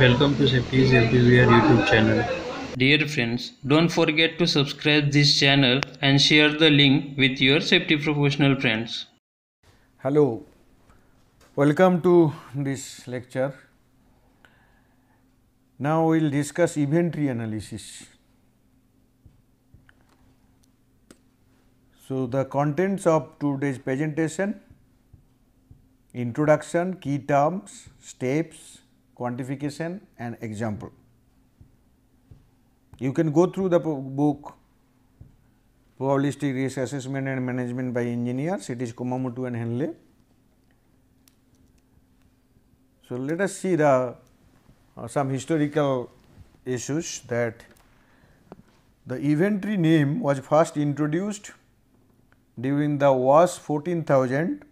Welcome to Safety is Everywhere YouTube channel. Dear friends, don't forget to subscribe this channel and share the link with your safety professional friends. Hello, welcome to this lecture. Now we will discuss inventory analysis. So, the contents of today's presentation: introduction, key terms, steps, quantification and example. You can go through the book Probabilistic Risk Assessment and Management by Engineers. It is Kumamoto and Henley. So, let us see the some historical issues. That the inventory name was first introduced during the WAS 14000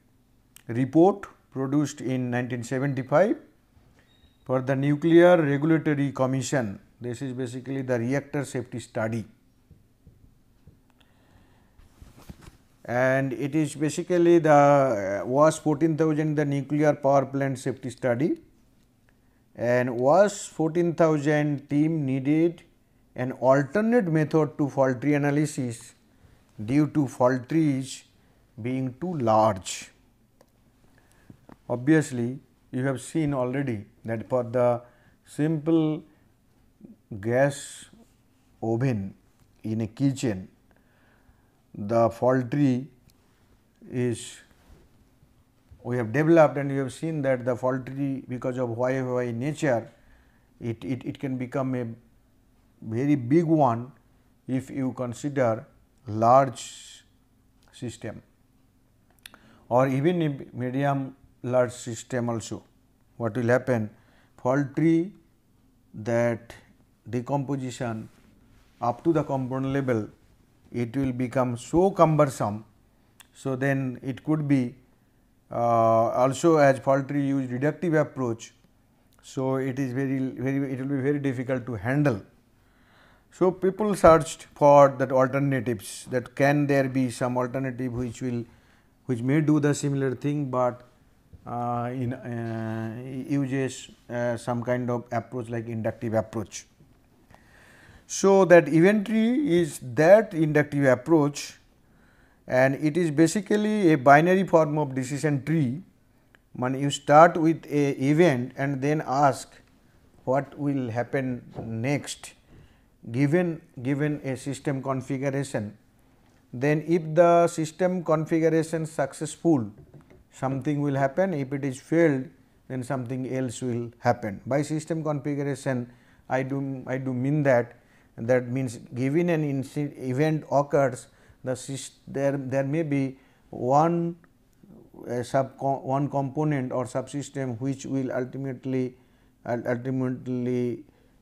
report produced in 1975 for the Nuclear Regulatory Commission. This is basically the reactor safety study, and it is basically the WAS 14000, the nuclear power plant safety study, and WAS 14000 team needed an alternate method to fault tree analysis due to fault trees being too large. Obviously, you have seen already that for the simple gas oven in a kitchen, the fault tree is we have developed, and you have seen that the fault tree, because of Y nature, it can become a very big one if you consider large system, or even if medium large system also. What will happen? Fault tree, that decomposition up to the component level, it will become so cumbersome. So, then it could be also, as fault tree use reductive approach. So, it is very it will be very difficult to handle. So, people searched for that alternatives, that can there be some alternative which may do the similar thing, but uses some kind of approach like inductive approach. So, that inventory is that inductive approach, and it is basically a binary form of decision tree. When you start with a event and then ask what will happen next given a system configuration, then if the system configuration successful, something will happen. If it is failed, then something else will happen. By system configuration, I do mean that means given an event occurs, there may be one component or subsystem which will ultimately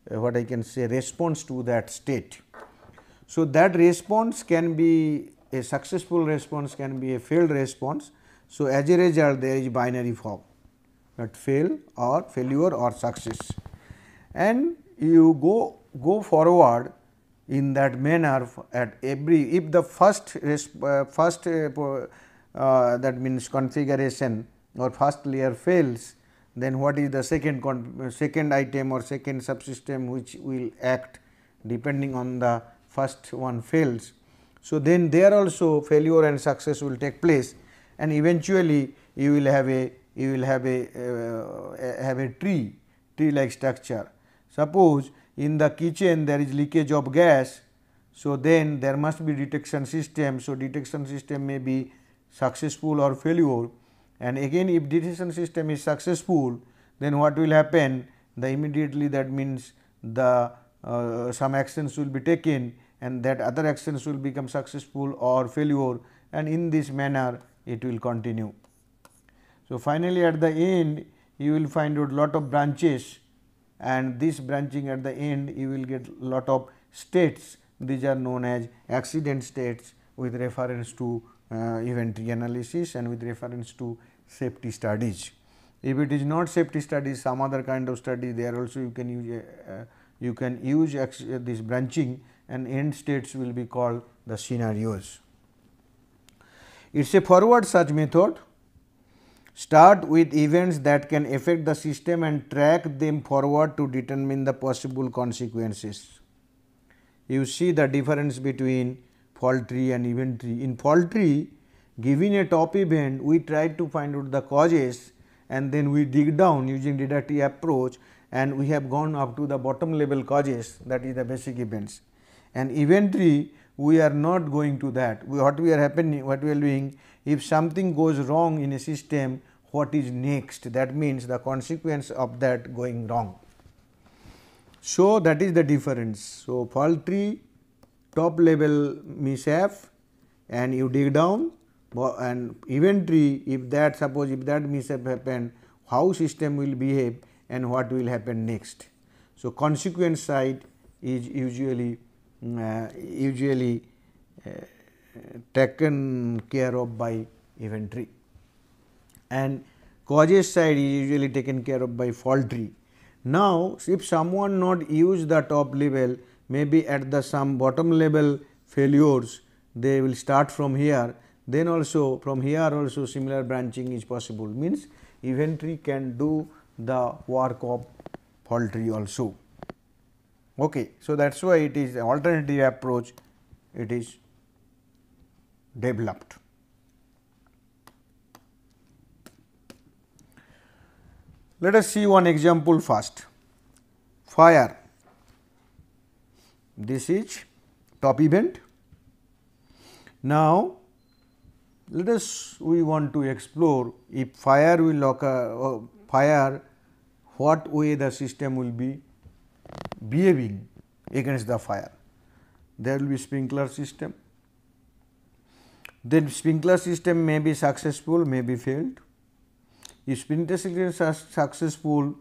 what I can say response to that state. So, that response can be a successful response, can be a failed response. So, as a result, there is binary form, that failure or success, and you go forward in that manner at every, if the first that means configuration or first layer fails, then what is the second item or second subsystem which will act depending on the first one fails. So, then there also failure and success will take place, and eventually you will have a tree like structure. Suppose in the kitchen there is leakage of gas, so then there must be detection system. So, detection system may be successful or failure, and again if detection system is successful, then what will happen? The immediately, that means the some actions will be taken, and that other actions will become successful or failure, and in this manner it will continue. So, finally, at the end you will find out lot of branches, and this branching at the end you will get lot of states. These are known as accident states with reference to inventory analysis and with reference to safety studies. If it is not safety studies, some other kind of study, there also you can use this branching, and end states will be called the scenarios. It is a forward search method Start with events that can affect the system and track them forward to determine the possible consequences. You see the difference between fault tree and event tree. In fault tree, given a top event, we try to find out the causes and then we dig down using deductive approach, and we have gone up to the bottom level causes, that is the basic events. And event tree, we are not going to that. What we are doing, if something goes wrong in a system, what is next? That means the consequence of that going wrong. So, that is the difference. So, fault tree, top level mishap and you dig down, and event tree, if that, suppose if that mishap happened, how system will behave and what will happen next. So, consequence side is usually taken care of by event tree, and causes side is usually taken care of by fault tree. Now, if someone not use the top level, maybe at the some bottom level failures, they will start from here, then also from here also similar branching is possible, means event tree can do the work of fault tree also. Okay. So, that is why it is alternative approach, it is developed. Let us see one example first. Fire, this is top event. Now, we want to explore if fire will occur, what way the system will be behaving against the fire. There will be sprinkler system, then sprinkler system may be successful, may be failed. If sprinkler system is successful,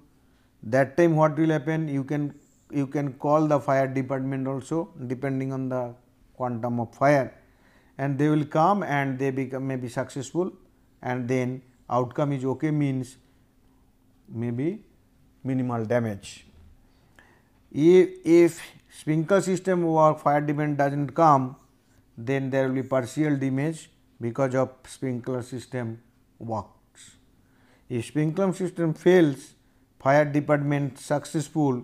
that time what will happen, you can call the fire department also depending on the quantum of fire, and they will come and they become may be successful, and then outcome is okay, means maybe minimal damage. If sprinkler system or fire department does not come, then there will be partial damage because of sprinkler system works. If sprinkler system fails, fire department successful,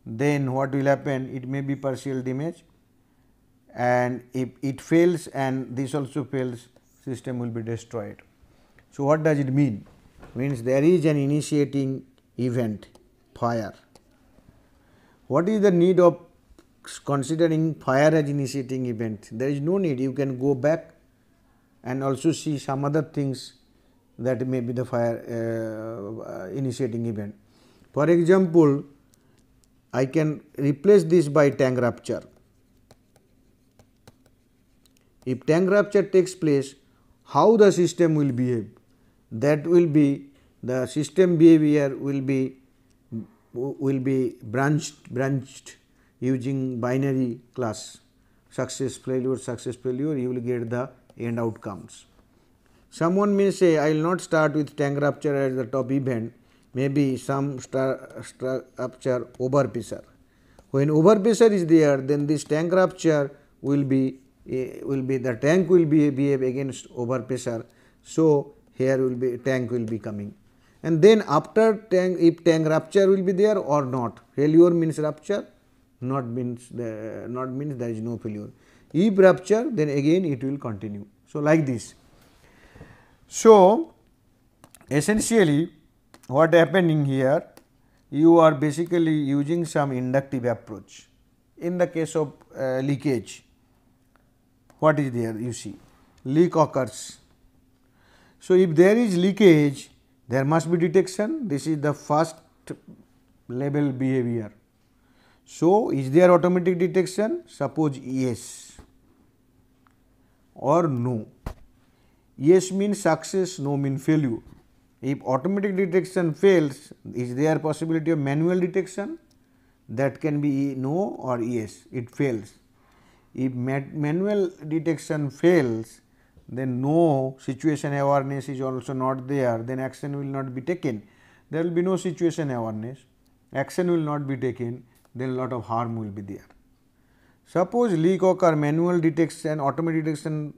then what will happen, it may be partial damage, and if it fails and this also fails, system will be destroyed. So, what does it mean? Means there is an initiating event, fire. What is the need of considering fire as initiating event? There is no need, you can go back and also see some other things that may be the fire initiating event. For example, I can replace this by tank rupture. If tank rupture takes place, how the system will behave? That will be the system behavior will be branched using binary class, success failure, you will get the end outcomes. Someone may say, I will not start with tank rupture as the top event, maybe some rupture over pressure. When over pressure is there, then this tank rupture will be the tank will behave against over pressure. So, here will be tank will be coming, and then after tank, if tank rupture will be there or not, failure means rupture, not means there is no failure. If rupture, then again it will continue. So, like this. So, essentially what happening here, you are basically using some inductive approach. In the case of leakage, what is there? You see, leak occurs. So, if there is leakage, there must be detection. This is the first level behavior. So, is there automatic detection? Suppose yes or no. Yes means success, no means failure. If automatic detection fails, is there possibility of manual detection? That can be no or yes, it fails. If manual detection fails, then no situation awareness is also not there, then action will not be taken. There will be no situation awareness, action will not be taken, then lot of harm will be there. Suppose leak occur, manual detection, automatic detection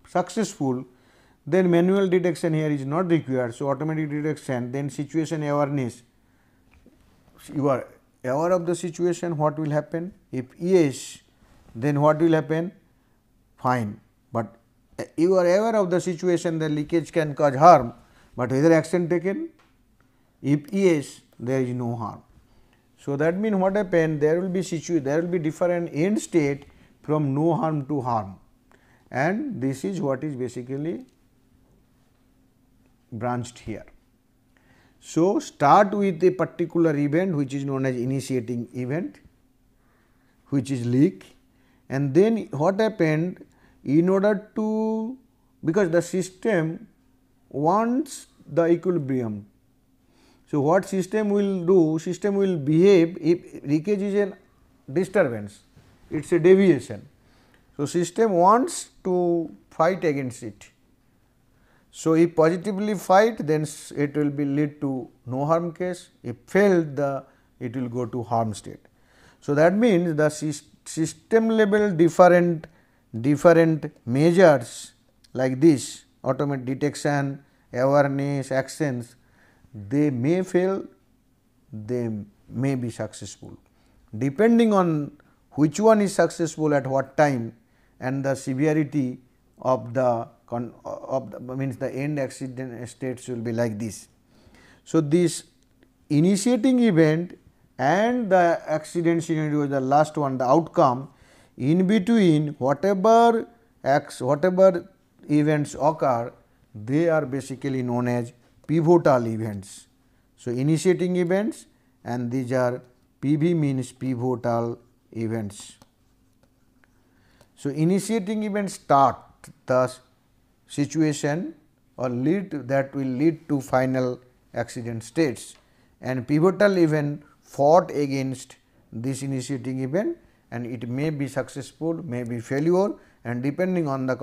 successful, then manual detection here is not required. So, automatic detection, then situation awareness, you are aware of the situation, what will happen? If yes, then what will happen? Fine, but you are aware of the situation, the leakage can cause harm, but whether action taken? If yes, there is no harm. So, that means what happen? There will be different end state from no harm to harm, and this is what is basically branched here. So, start with a particular event which is known as initiating event, which is leak, and then what happened, in order to, because the system wants the equilibrium. So, what system will do? System will behave if leakage is a disturbance, it is a deviation. So, system wants to fight against it. So, if positively fight, then it will be lead to no harm case, if failed, it will go to harm state. So, that means the system level different measures like this, automatic detection, awareness, actions, they may fail, they may be successful, depending on which one is successful at what time and the severity of the means the end accident states will be like this. So, this initiating event and the accident scenario, the last one, the outcome, in between whatever events occur, they are basically known as pivotal events. So, initiating events, and these are PV means pivotal events. So, initiating events start the situation or that will lead to final accident states, and pivotal event fought against this initiating event, and it may be successful, may be failure, and depending on the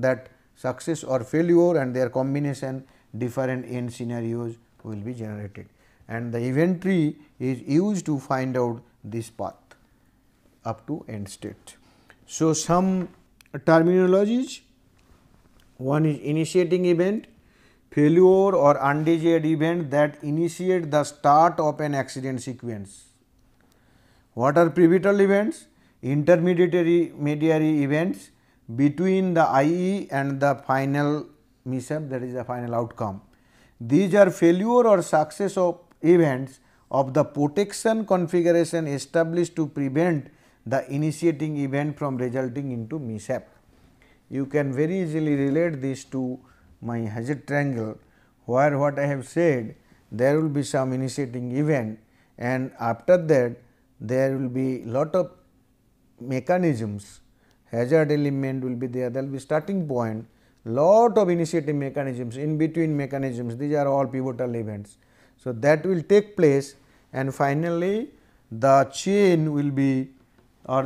that success or failure and their combination, different end scenarios will be generated, and the event tree is used to find out this path up to end state. So, some terminologies, one is initiating event, failure or undesired event that initiate the start of an accident sequence. What are pivotal events? Intermediary events between the IE and the final mishap, that is the final outcome. These are failure or success of events of the protection configuration established to prevent the initiating event from resulting into mishap. You can very easily relate this to my hazard triangle, where what I have said, there will be some initiating event, and after that there will be lot of mechanisms, hazard element will be there, will be starting point, lot of initiating mechanisms, in between mechanisms, these are all pivotal events. So, that will take place, and finally, the chain will be, or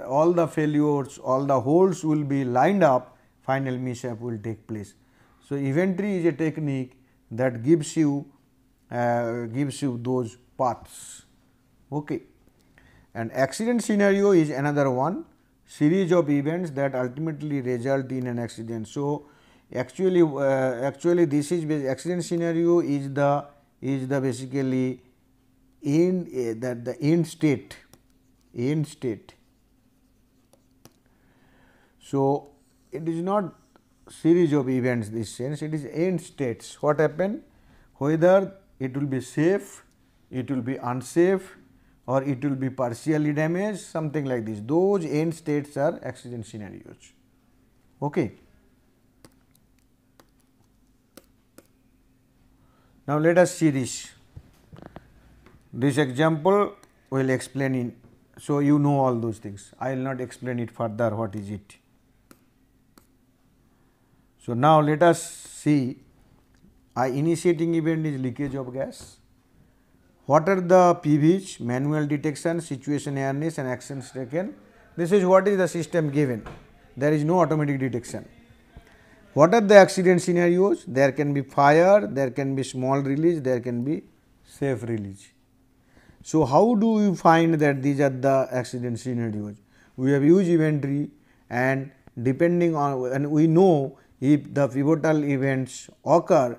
all the failures, all the holes will be lined up, final mishap will take place. So, event tree is a technique that gives you those paths. Okay. And accident scenario is another one, series of events that ultimately result in an accident. So, actually this is accident scenario is the basically the end state. So, it is not series of events this sense, it is end states. What happen? Whether it will be safe, it will be unsafe, or it will be partially damaged, something like this. Those end states are accident scenarios. Okay. Now, let us see this. This example will explain in. So, you know all those things. I will not explain it further. What is it? So, now let us see. Initiating event is leakage of gas. What are the PVs? Manual detection, situation awareness, and actions taken. This is what is the system given. There is no automatic detection. What are the accident scenarios? There can be fire, there can be small release, there can be safe release. So, how do you find that these are the accident scenarios? We have used event tree, and depending on, and we know If the pivotal events occur,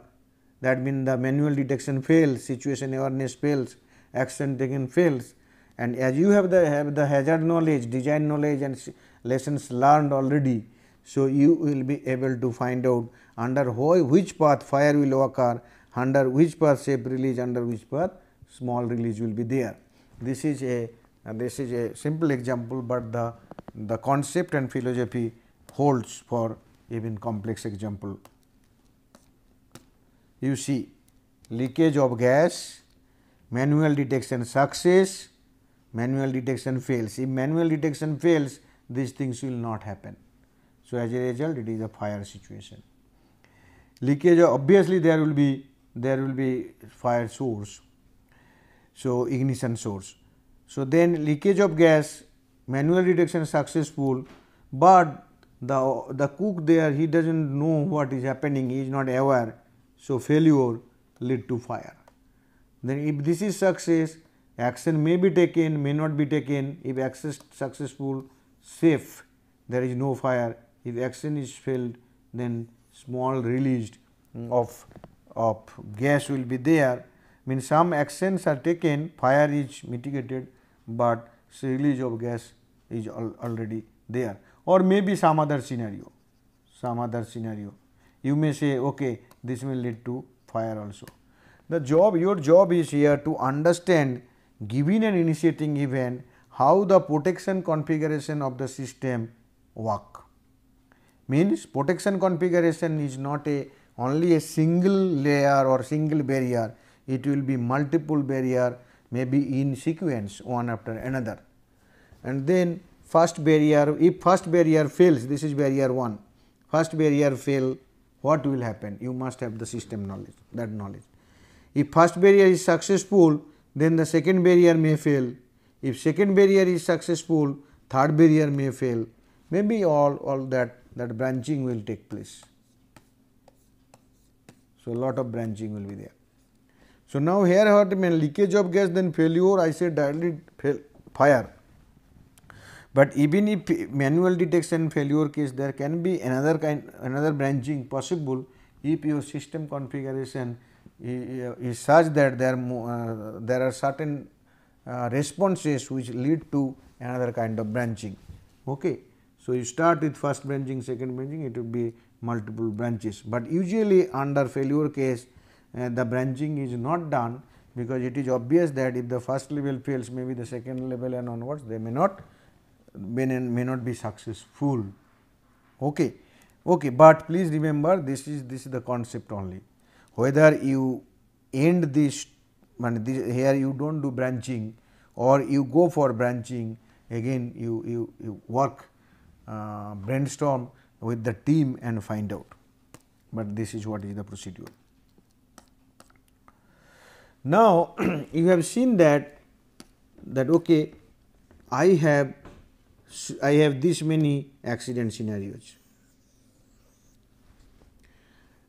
that means the manual detection fails, situation awareness fails, action taken fails, and as you have the hazard knowledge, design knowledge and lessons learned already. So, you will be able to find out under which path fire will occur, under which path safe release, under which path small release will be there. This is a simple example, but the concept and philosophy holds for even complex example. You see leakage of gas, manual detection success, manual detection fails. If manual detection fails, these things will not happen. So, as a result it is a fire situation. Leakage, obviously there will be fire source, so ignition source. So, then leakage of gas, manual detection successful, but the cook there, he does not know what is happening, he is not aware. So, failure lead to fire. Then if this is success, action may be taken, may not be taken. If action successful, safe, there is no fire. If action is failed, then small released of gas will be there. Means some actions are taken, fire is mitigated, but release of gas is already there, or maybe some other scenario. You may say, okay, this will lead to fire also. Your job is here to understand, given an initiating event, how the protection configuration of the system work. Means protection configuration is not only a single layer or single barrier, it will be multiple barrier, maybe in sequence one after another. And then first barrier, if first barrier fails, this is barrier 1, first barrier fail, what will happen? You must have the system knowledge, that knowledge. If first barrier is successful, then the second barrier may fail. If second barrier is successful, third barrier may fail. Maybe all that branching will take place. So, a lot of branching will be there. So, now here what I mean, leakage of gas, then failure, I said directly fire. But even if manual detection failure case, there can be another branching possible if your system configuration is such that there are certain responses which lead to another kind of branching. Okay. So, you start with first branching, second branching, it will be multiple branches, but usually under failure case the branching is not done, because it is obvious that if the first level fails, maybe the second level and onwards they may not be successful. Okay. But please remember, this is the concept only. Whether you end this, here you do not do branching or you go for branching, again you work, brainstorm with the team and find out, but this is what is the procedure. Now, you have seen that okay, I have this many accident scenarios.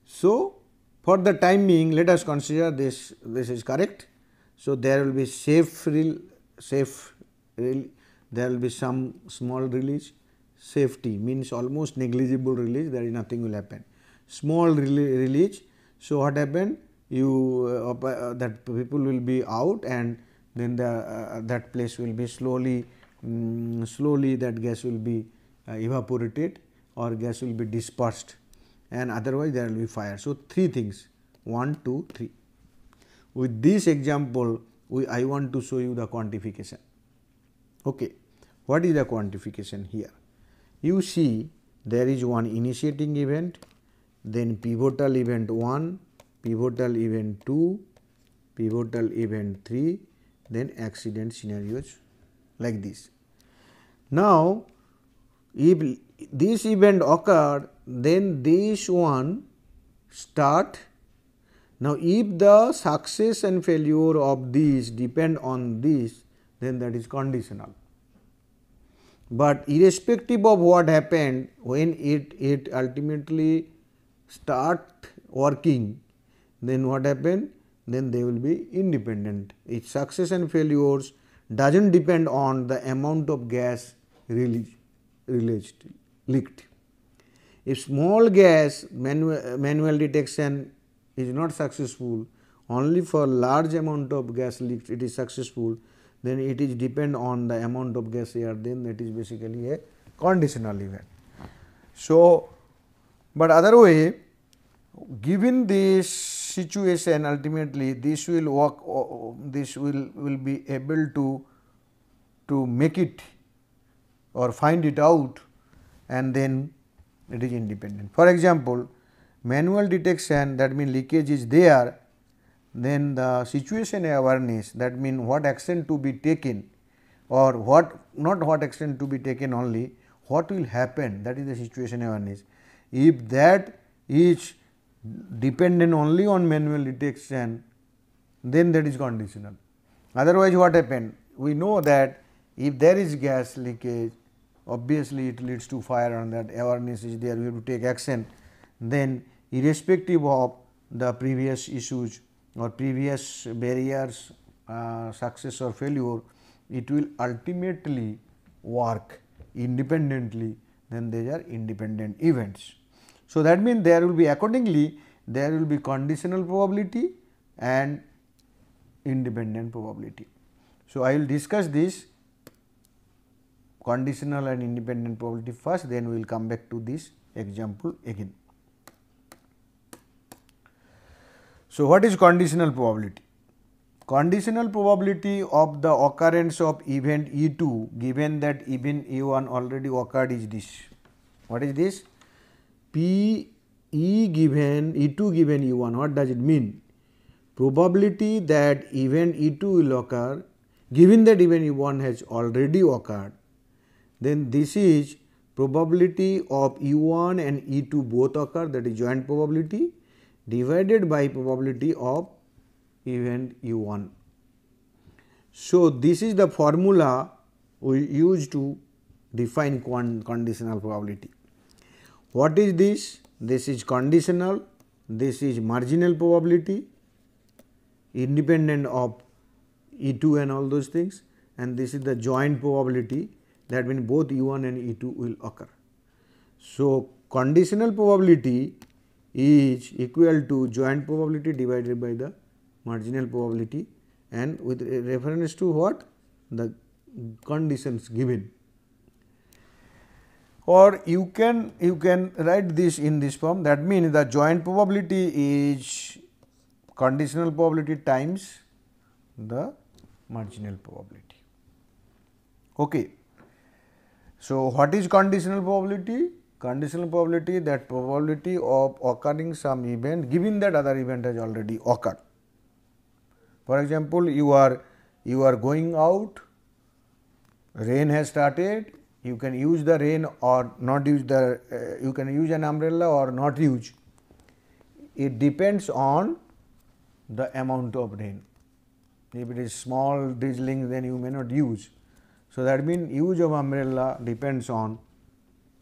So, for the time being, let us consider this is correct. So, there will be there will be some small release. Safety means almost negligible release, there is nothing will happen. Small release. So, what happened? That people will be out, and then that place will be slowly that gas will be evaporated or gas will be dispersed, and otherwise there will be fire. So, 3 things, 1, 2, 3. With this example, I want to show you the quantification. Okay. What is the quantification here? You see, there is one initiating event, then pivotal event 1, pivotal event 2, pivotal event 3, then accident scenarios like this. Now, if this event occurred, then this one start. Now, if the success and failure of these depend on this, then that is conditional. But irrespective of what happened, when it ultimately start working, then what happened? Then they will be independent. Its success and failures does not depend on the amount of gas leaked. If small gas manual detection is not successful, only for large amount of gas leaks it is successful, then it is depend on the amount of gas here, then it is basically a conditional event. So, but other way, given this situation, ultimately this will work, this will be able to make it or find it out, and then it is independent. For example, manual detection, that means leakage is there, then the situation awareness, that means what action to be taken, or what not what action to be taken only, what will happen, that is the situation awareness. If that is dependent only on manual detection, then that is conditional. Otherwise, what happen? We know that if there is gas leakage, obviously it leads to fire, and that awareness is there, we have to take action. Then irrespective of the previous issues or previous barriers, success or failure, it will ultimately work independently, then they are independent events. So, that means there will be accordingly there will be conditional probability and independent probability. So, I will discuss this conditional and independent probability first, then we will come back to this example again. So, what is conditional probability? Conditional probability of the occurrence of event E2 given that event E1 already occurred is this. What is this? P E given E2 given E1, what does it mean? Probability that event E2 will occur given that event E1 has already occurred, then this is probability of E1 and E2 both occur, that is joint probability, divided by probability of event E1. So, this is the formula we use to define conditional probability. What is this? This is conditional, this is marginal probability, independent of E2 and all those things, and this is the joint probability, that means both E1 and E2 will occur. So, conditional probability is equal to joint probability divided by the marginal probability, and with reference to what? The conditions given. Or you can write this in this form, that means the joint probability is conditional probability times the marginal probability. Okay. So, what is conditional probability? Conditional probability, that probability of occurring some event given that other event has already occurred. For example, you are going out, rain has started, you can use the rain or not use the, you can use an umbrella or not use. It depends on the amount of rain. If it is small drizzling, then you may not use. So, that means use of umbrella depends on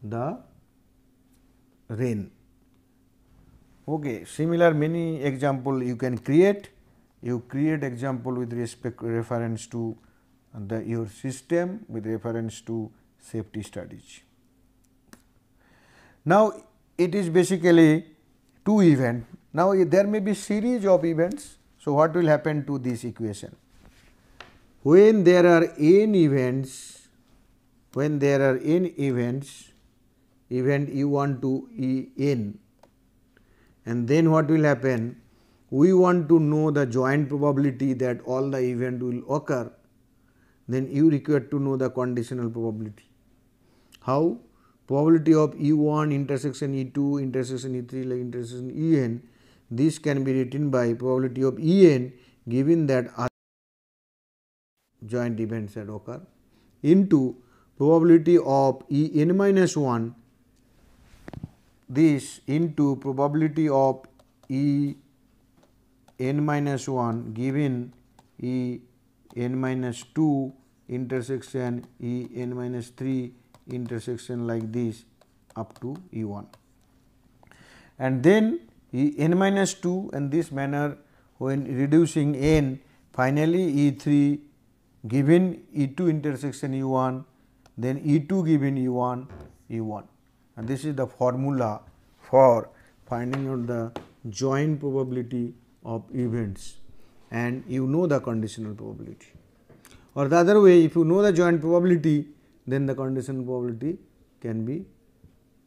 the rain. Okay. Similar many example you can create. You create example with reference to your system, with reference to safety studies. Now, it is basically two events. Now, there may be series of events. So, what will happen to this equation? When there are n events, event E1 to En, and then what will happen? We want to know the joint probability that all the event will occur, then you require to know the conditional probability. How? Probability of E1 intersection E2 intersection E3 like intersection En, this can be written by probability of En given that other joint events that occur into probability of En minus 1, this into probability of En minus 1 given En minus 2 intersection En minus 3 intersection like this up to E1. And then En minus 2 in this manner, when reducing n, finally E3 given E2 intersection E1, then E2 given E1, E1. and this is the formula for finding out the joint probability of events, and you know the conditional probability. Or the other way, if you know the joint probability, then the conditional probability can be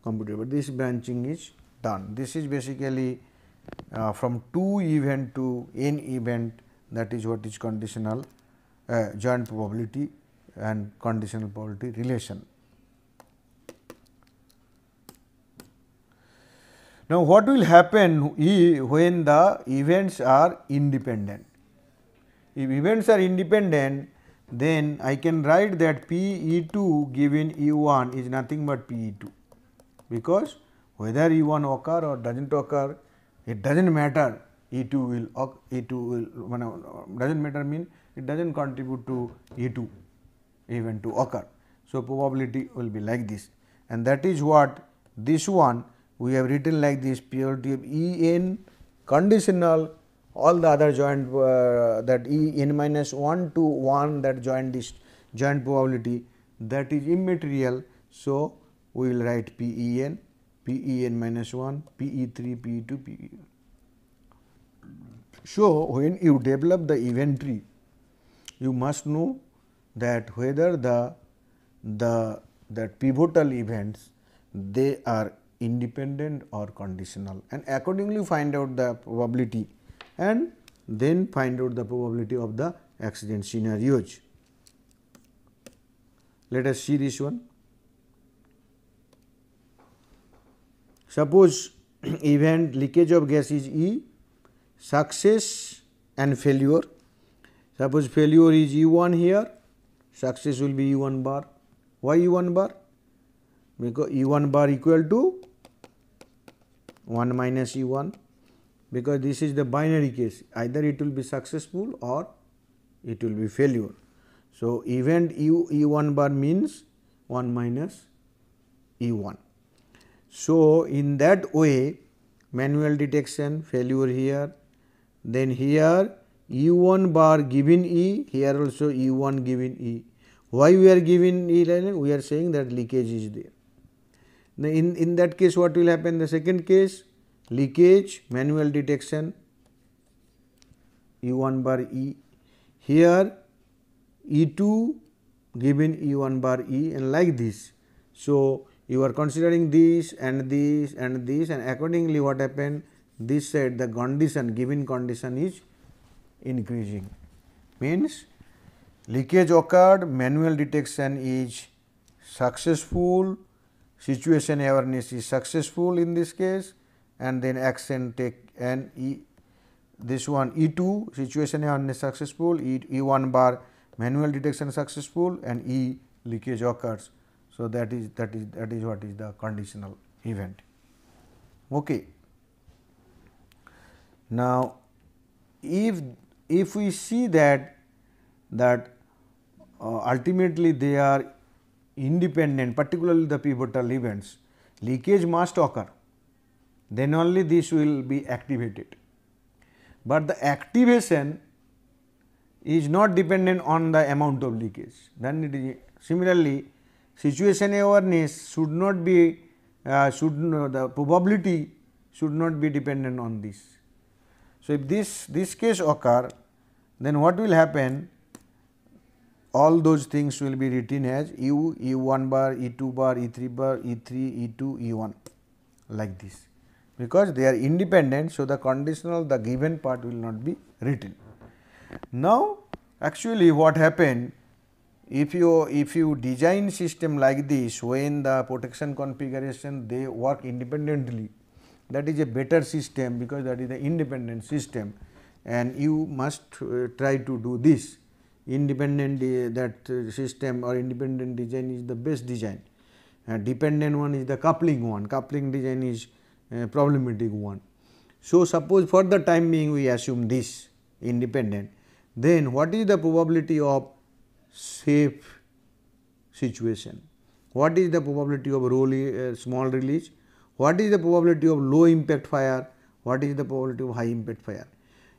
computed, but this branching is done. This is basically from 2 event to n event, that is what is conditional joint probability and conditional probability relation. Now, what will happen when the events are independent? If events are independent, then I can write that P E2 given E1 is nothing but P E2, because whether E1 occur or does not occur, it does not matter, E2 will does not matter mean it does not contribute to E2 event to occur. So, probability will be like this, and that is what this one we have written like this: probability of E n conditional all the other joint that E n minus 1 to 1 that joint this joint probability, that is immaterial. So, we will write P E n, P E n minus 1, P E 3, P E 2, P E 1. So, when you develop the event tree, you must know that whether that pivotal events, they are independent or conditional, and accordingly find out the probability and then find out the probability of the accident scenarios. Let us see this one. Suppose event leakage of gas is E, success and failure. Suppose failure is E1 here, success will be E1 bar. Why E1 bar? Because E1 bar equal to 1 minus E1, because this is the binary case, either it will be successful or it will be failure. So, event E1 bar means 1 minus E1. So, in that way manual detection, failure here, then here E1 bar given E, here also E1 given E. Why we are given E? We are saying that leakage is there. Now, in that case what will happen? The second case, leakage, manual detection, E1 bar E, here E2 given E1 bar E, and like this. So, you are considering this and this and this, and accordingly what happened, this side the condition, given condition is increasing, means leakage occurred, manual detection is successful, situation awareness is successful in this case, and then action take, and this one E2 situation awareness successful, E1 bar manual detection successful, and E leakage occurs. So, that is what is the conditional event. Okay. Now, if we see that ultimately they are independent, particularly the pivotal events, leakage must occur, then only this will be activated. But the activation is not dependent on the amount of leakage. Then it is similarly, situation awareness should not be the probability should not be dependent on this. So, if this case occur, then what will happen? All those things will be written as U, E1 bar, E2 bar, E3 bar, E3, E2, E1 like this, because they are independent. So, the conditional, the given part will not be written. Now, actually what happened, if you design system like this, when the protection configuration they work independently, that is a better system, because that is the independent system, and you must try to do this. Independent system or independent design is the best design. Dependent one is the coupling one. Coupling design is problematic one. So, suppose for the time being we assume this independent, then what is the probability of safe situation? What is the probability of small release? What is the probability of low impact fire? What is the probability of high impact fire?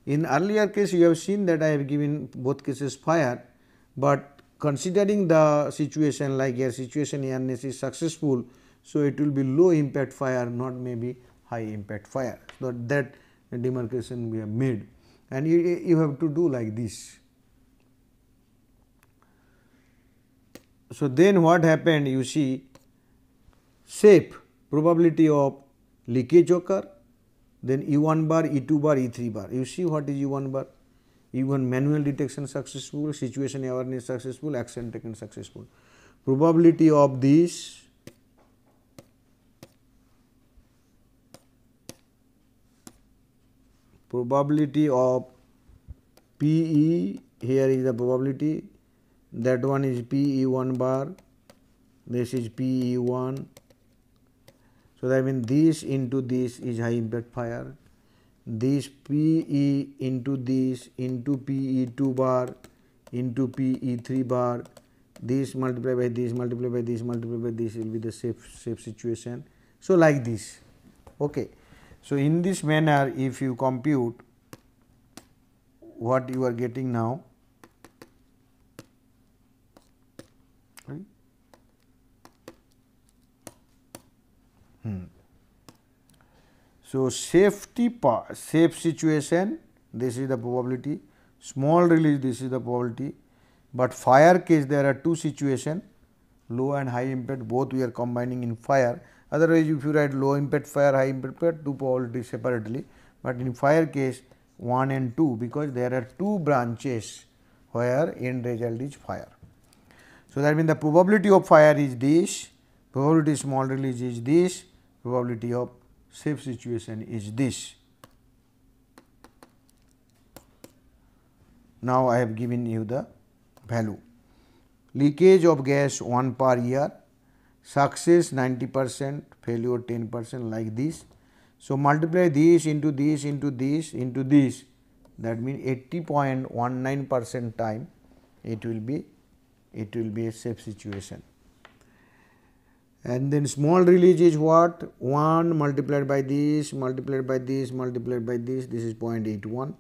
In earlier case you have seen that I have given both cases fire, but considering the situation like here situation awareness is successful. So, it will be low impact fire, not maybe high impact fire. So, that demarcation we have made, and you have to do like this. So, then what happened, you see, safe probability of leakage occur, then E1 bar, E2 bar, E3 bar. You see what is E1 bar? E1 manual detection successful, situation awareness successful, action taken successful. Probability of this probability of PE, here is the probability, that one is PE1 bar, this is PE1. So, that means this into this is high impact fire, this PE into this into PE2 bar into PE3 bar, this multiplied by this multiplied by this multiplied by this will be the safe situation. So, like this. Okay. So, in this manner, if you compute what you are getting now, right? So, safe situation, this is the probability, small release, this is the probability, but fire case there are two situations, low and high impact, both we are combining in fire. Otherwise, if you write low impact fire, high impact fire, two probabilities separately, but in fire case 1 and 2, because there are two branches where end result is fire. So, that means the probability of fire is this, probability small release is this, probability of safe situation is this. Now, I have given you the value. Leakage of gas 1 per year, success 90%, failure 10%, like this. So, multiply this into this into this into this, that means 80.19% time it will be a safe situation. And then small release is what? 1 multiplied by this multiplied by this multiplied by this is 0.81.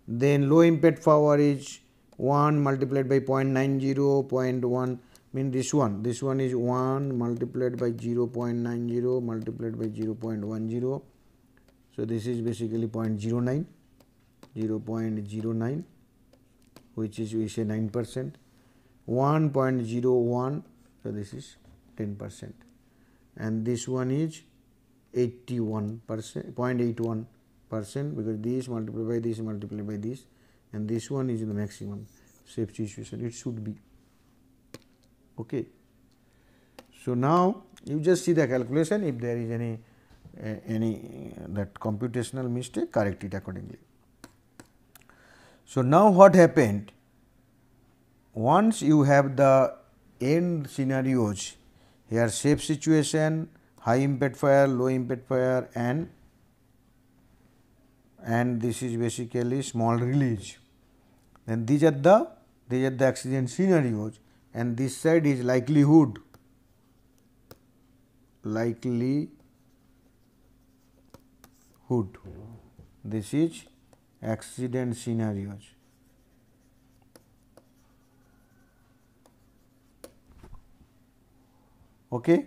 Then low impact power is 1 multiplied by 0.90, 0.1 mean this one is 1 multiplied by 0.90 multiplied by 0.10. So, this is basically 0.09, 0.09, which is we say 9%, 1.01, so this is 10%, and this one is 81%, 0.81%, because this multiplied by this multiplied by this, and this one is the maximum safe situation it should be. Okay. So, now you just see the calculation, if there is any that computational mistake, correct it accordingly. So, now what happened, once you have the end scenarios here, safe situation, high impact fire, low impact fire, and this is basically small release, then these are the accident scenarios, and this side is likelihood, this is accident scenarios. Okay.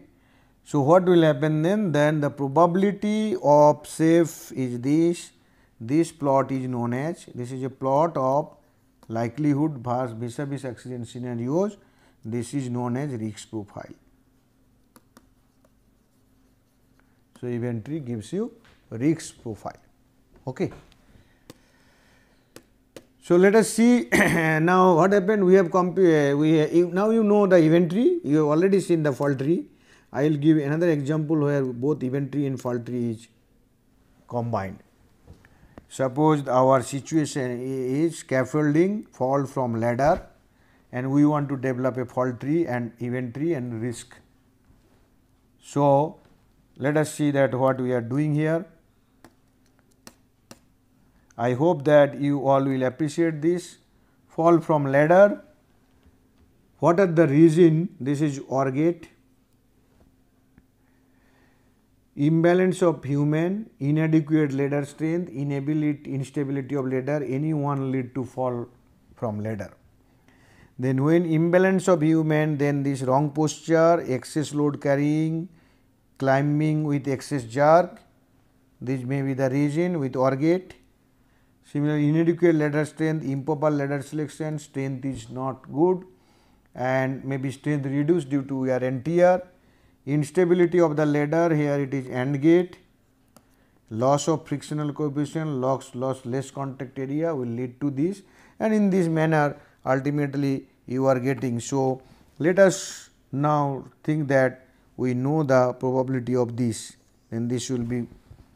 So, what will happen then the probability of safe is this plot is known as, this is a plot of likelihood vis-a-vis accident scenarios, this is known as risk profile. So, event tree gives you risk profile. Okay. So, let us see now what happened, we have now you know the event tree, you have already seen the fault tree. I will give another example where both event tree and fault tree is combined. Suppose our situation is scaffolding fall from ladder, and we want to develop a fault tree and event tree and risk. So, let us see that what we are doing here. I hope that you all will appreciate this. Fall from ladder, what are the reason? This is OR gate. Imbalance of human, inadequate ladder strength, instability of ladder, any one lead to fall from ladder. Then when imbalance of human, then this wrong posture, excess load carrying, climbing with excess jerk, this may be the reason with OR gate. Similarly, inadequate ladder strength, improper ladder selection, strength is not good and maybe strength reduced due to wear and tear. Instability of the ladder, here it is AND gate. Loss of frictional coefficient, loss less contact area will lead to this, and in this manner ultimately you are getting. So, let us now think that we know the probability of this, then this will be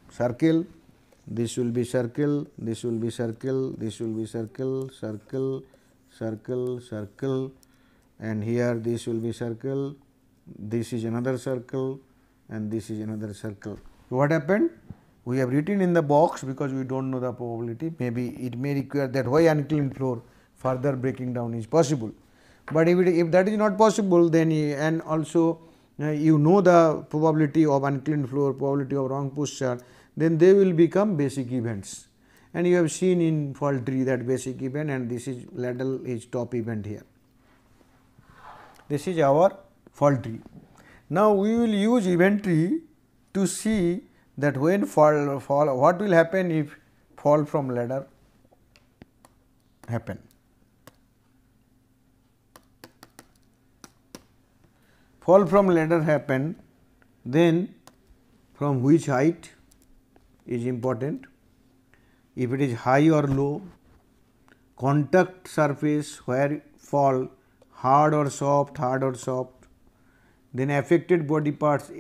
circle, this will be circle, this will be circle, this will be circle, circle, circle, circle, and here this will be circle, this is another circle and this is another circle. So, what happened? We have written in the box because we do not know the probability, maybe it may require that why uncleaned floor further breaking down is possible. But if that is not possible, then and also you know the probability of uncleaned floor, probability of wrong posture, then they will become basic events. And you have seen in fault tree that basic event, and this is lateral is top event here. This is our fault tree. Now, we will use event tree to see that when fall what will happen if fall from ladder happen. Fall from ladder happen, then from which height is important, if it is high or low, contact surface where fall hard or soft, then affected body parts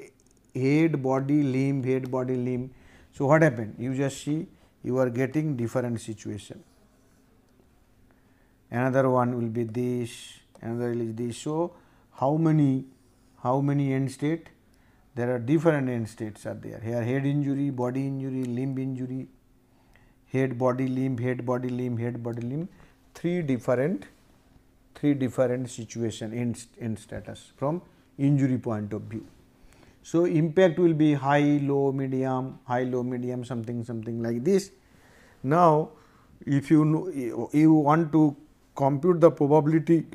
head, body, limb, head, body, limb. So, what happened? You just see you are getting different situation. Another one will be this, another is this. So, how many end state? There are different end states are there. Here head injury, body injury, limb injury, head, body, limb, head, body, limb, head, body, limb. Three different situation end status from injury point of view. So, impact will be high, low, medium, something like this. Now, if you know, you want to compute the probability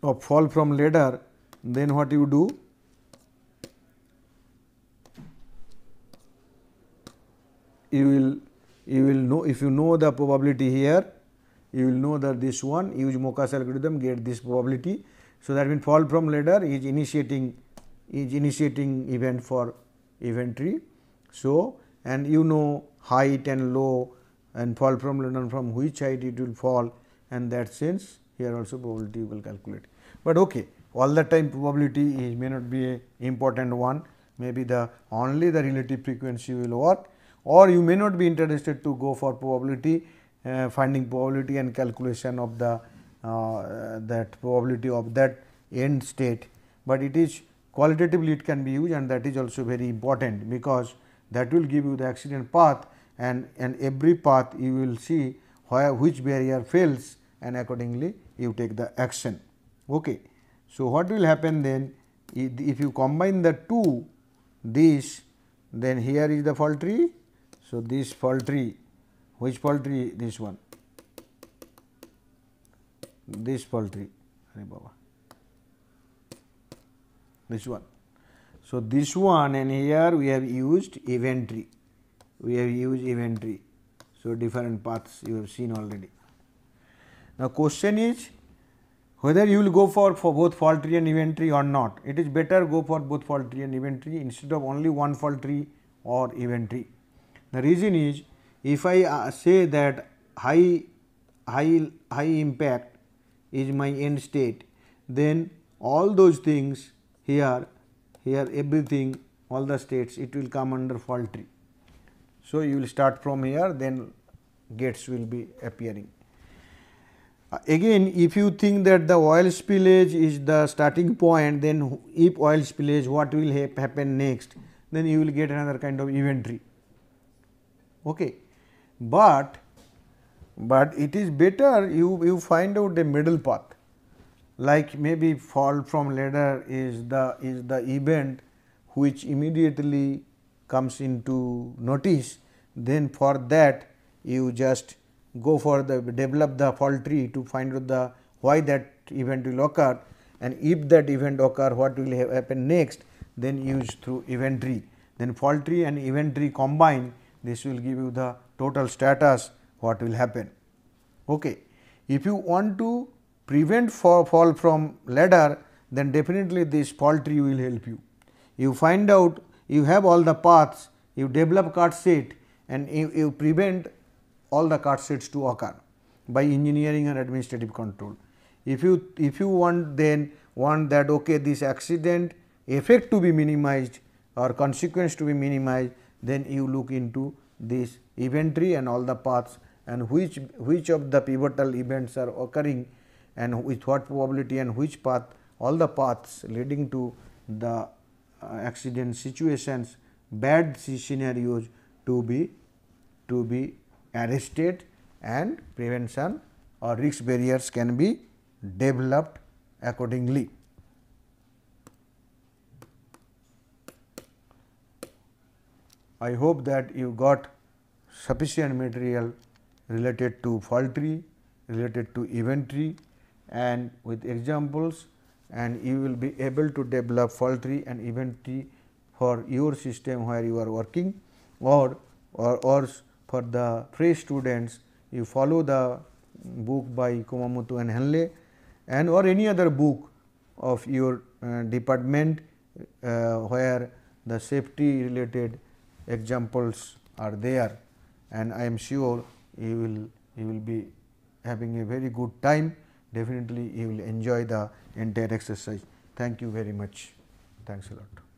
of fall from ladder, then what you do? You will know, if you know the probability here, you will know that this one, use Mokkas algorithm, get this probability. So, that means fall from ladder is initiating event for event tree. So, and you know height and low and fall from ladder, from which height it will fall, and that sense here also probability you will calculate. But okay, all the time probability is may not be a important one, maybe the only the relative frequency will work, or you may not be interested to go for probability, finding probability and calculation of the that probability of that end state, but it is qualitatively it can be used, and that is also very important, because that will give you the accident path, and every path you will see which barrier fails, and accordingly you take the action. Okay. So, what will happen then if you combine the two this, then here is the fault tree. So, this fault tree, which fault tree? This one, this fault tree, this one. So, this one, and here we have used event tree, So, different paths you have seen already. Now, question is whether you will go for both fault tree and event tree or not. It is better go for both fault tree and event tree instead of only one fault tree or event tree. The reason is, if I say that high impact is my end state, then all those things here everything, all the states, it will come under fault tree. So, you will start from here, then gates will be appearing. Again, if you think that the oil spillage is the starting point, then if oil spillage, what will happen next, then you will get another kind of event tree. Okay. But it is better you find out a middle path, like maybe fall from ladder is the event which immediately comes into notice. Then for that you just go for develop the fault tree to find out the why that event will occur, and if that event occur, what will happen next, then use through event tree. Then fault tree and event tree combine, this will give you the total status what will happen. Okay. If you want to prevent fall from ladder, then definitely this fault tree will help you. You find out, you have all the paths, you develop card set and you prevent all the card sets to occur by engineering and administrative control. If you want that okay, this accident effect to be minimized or consequence to be minimized, then you look into this event tree and all the paths and which of the pivotal events are occurring and with what probability and which path, all the paths leading to the accident situations, bad scenarios to be arrested and prevention or risk barriers can be developed accordingly. I hope that you got sufficient material related to fault tree, related to event tree and with examples, and you will be able to develop fault tree and event tree for your system where you are working, or for the fresh students you follow the book by Kumamoto and Henley and or any other book of your department where the safety related examples are there, and I am sure you will be having a very good time. Definitely you will enjoy the entire exercise. Thank you very much. Thanks a lot.